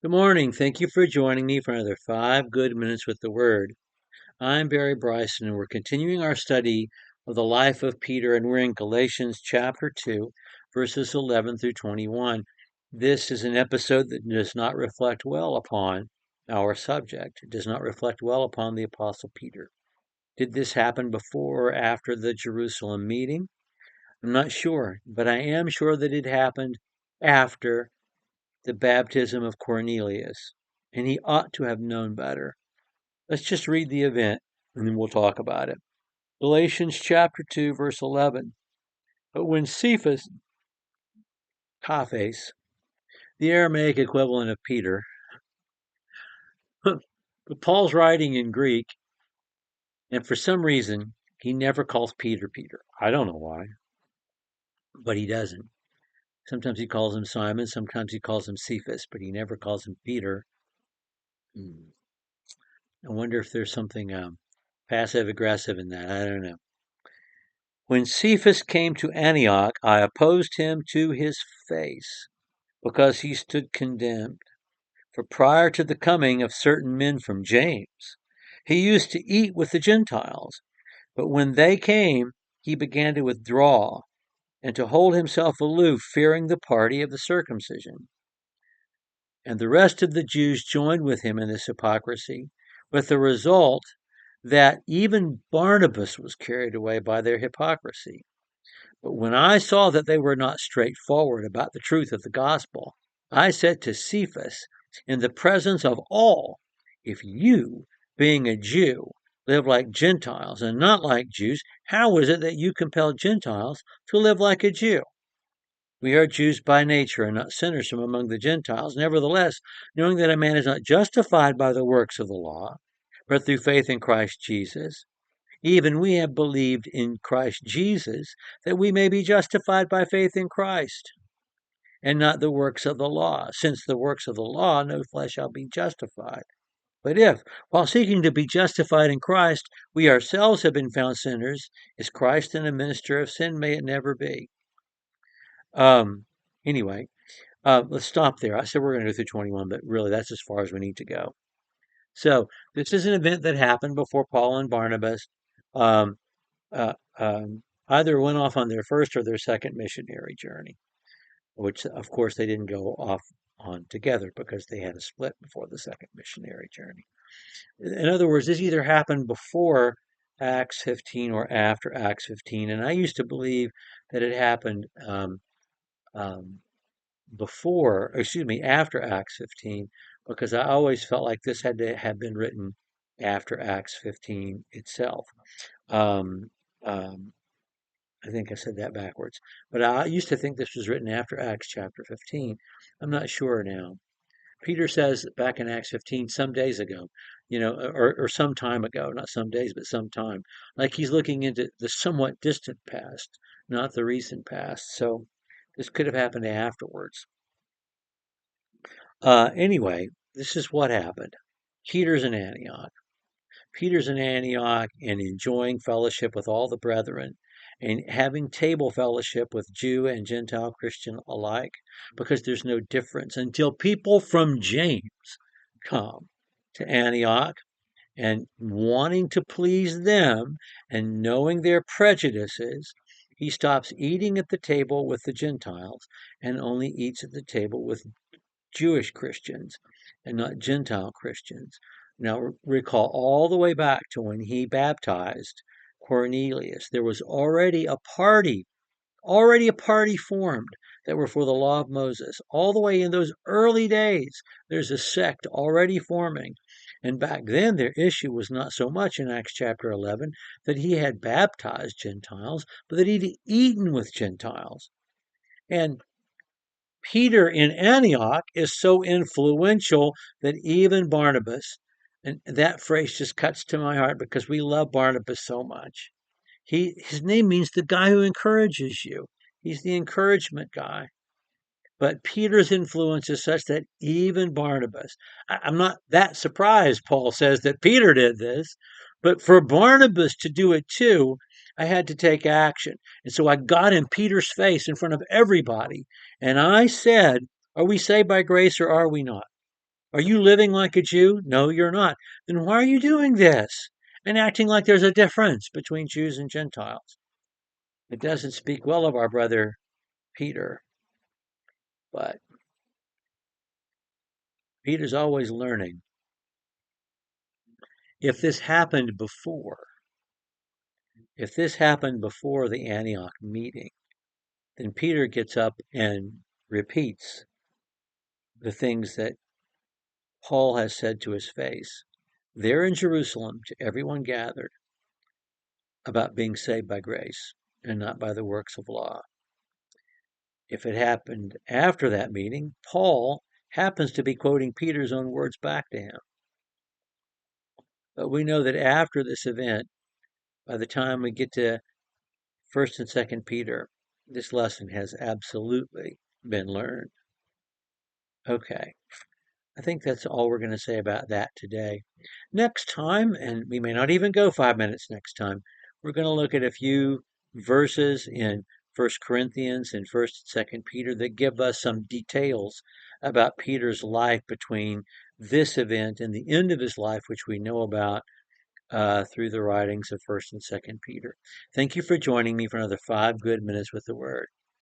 Good morning. Thank you for joining me for another 5 good minutes with the Word. I'm Barry Bryson, and we're continuing our study of the life of Peter, and we're in Galatians chapter 2, verses 11 through 21. This is an episode that does not reflect well upon our subject. It does not reflect well upon the Apostle Peter. Did this happen before or after the Jerusalem meeting? I'm not sure, but I am sure that it happened after the baptism of Cornelius, and he ought to have known better. Let's just read the event, and then we'll talk about it. Galatians chapter 2, verse 11. But when Cephas, Kaphes, the Aramaic equivalent of Peter, but Paul's writing in Greek, and for some reason, he never calls Peter Peter. I don't know why, but he doesn't. Sometimes he calls him Simon, sometimes he calls him Cephas, but he never calls him Peter. I wonder if there's something passive aggressive in that. I don't know. When Cephas came to Antioch, I opposed him to his face, because he stood condemned. For prior to the coming of certain men from James, he used to eat with the Gentiles. But when they came, he began to withdraw and to hold himself aloof, fearing the party of the circumcision. And the rest of the Jews joined with him in this hypocrisy, with the result that even Barnabas was carried away by their hypocrisy. But when I saw that they were not straightforward about the truth of the gospel, I said to Cephas, in the presence of all, if you, being a Jew, live like Gentiles and not like Jews, how is it that you compel Gentiles to live like a Jew? We are Jews by nature and not sinners from among the Gentiles. Nevertheless, knowing that a man is not justified by the works of the law, but through faith in Christ Jesus, even we have believed in Christ Jesus, that we may be justified by faith in Christ, and not the works of the law. Since the works of the law, no flesh shall be justified. But if, while seeking to be justified in Christ, we ourselves have been found sinners, is Christ then a minister of sin? May it never be. Um, anyway, let's stop there. I said we're going to go through 21, but really that's as far as we need to go. So this is an event that happened before Paul and Barnabas. Um, uh, either went off on their first or their second missionary journey, which of course they didn't go off on together because they had a split before the second missionary journey. In other words, this either happened before Acts 15 or after Acts 15. And I used to believe that it happened um, after Acts 15, because I always felt like this had to have been written after Acts 15 itself. Um, um, I think I said that backwards. But I used to think this was written after Acts chapter 15. I'm not sure now. Peter says back in Acts 15, some days ago, or some time ago, not some days, but some time. Like he's looking into the somewhat distant past, not the recent past. So this could have happened afterwards. Anyway, this is what happened. Peter's in Antioch. Peter's in Antioch and enjoying fellowship with all the brethren and having table fellowship with Jew and Gentile Christian alike, because there's no difference until people from James come to Antioch, and wanting to please them and knowing their prejudices, he stops eating at the table with the Gentiles and only eats at the table with Jewish Christians and not Gentile Christians. Now, recall all the way back to when he baptized Cornelius. There was already a party formed that were for the law of Moses. All the way in those early days, there's a sect already forming. And back then, their issue was not so much in Acts chapter 11 that he had baptized Gentiles, but that he'd eaten with Gentiles. And Peter in Antioch is so influential that even Barnabas, and that phrase just cuts to my heart because we love Barnabas so much. His name means the guy who encourages you. He's the encouragement guy. But Peter's influence is such that even Barnabas, I'm not that surprised, Paul says, that Peter did this, but for Barnabas to do it too, I had to take action. And so I got in Peter's face in front of everybody. And I said, are we saved by grace or are we not? Are you living like a Jew? No, you're not. Then why are you doing this and acting like there's a difference between Jews and Gentiles? It doesn't speak well of our brother Peter, but Peter's always learning. If this happened before, the Antioch meeting, then Peter gets up and repeats the things that Paul has said to his face there in Jerusalem to everyone gathered about being saved by grace and not by the works of law. If it happened after that meeting, Paul happens to be quoting Peter's own words back to him. But we know that after this event, by the time we get to 1st and 2nd Peter, this lesson has absolutely been learned. Okay, I think that's all we're going to say about that today. Next time, and we may not even go 5 minutes next time, we're going to look at a few verses in 1 Corinthians and 1st and 2nd Peter that give us some details about Peter's life between this event and the end of his life, which we know about through the writings of 1st and 2nd Peter. Thank you for joining me for another 5 good minutes with the Word.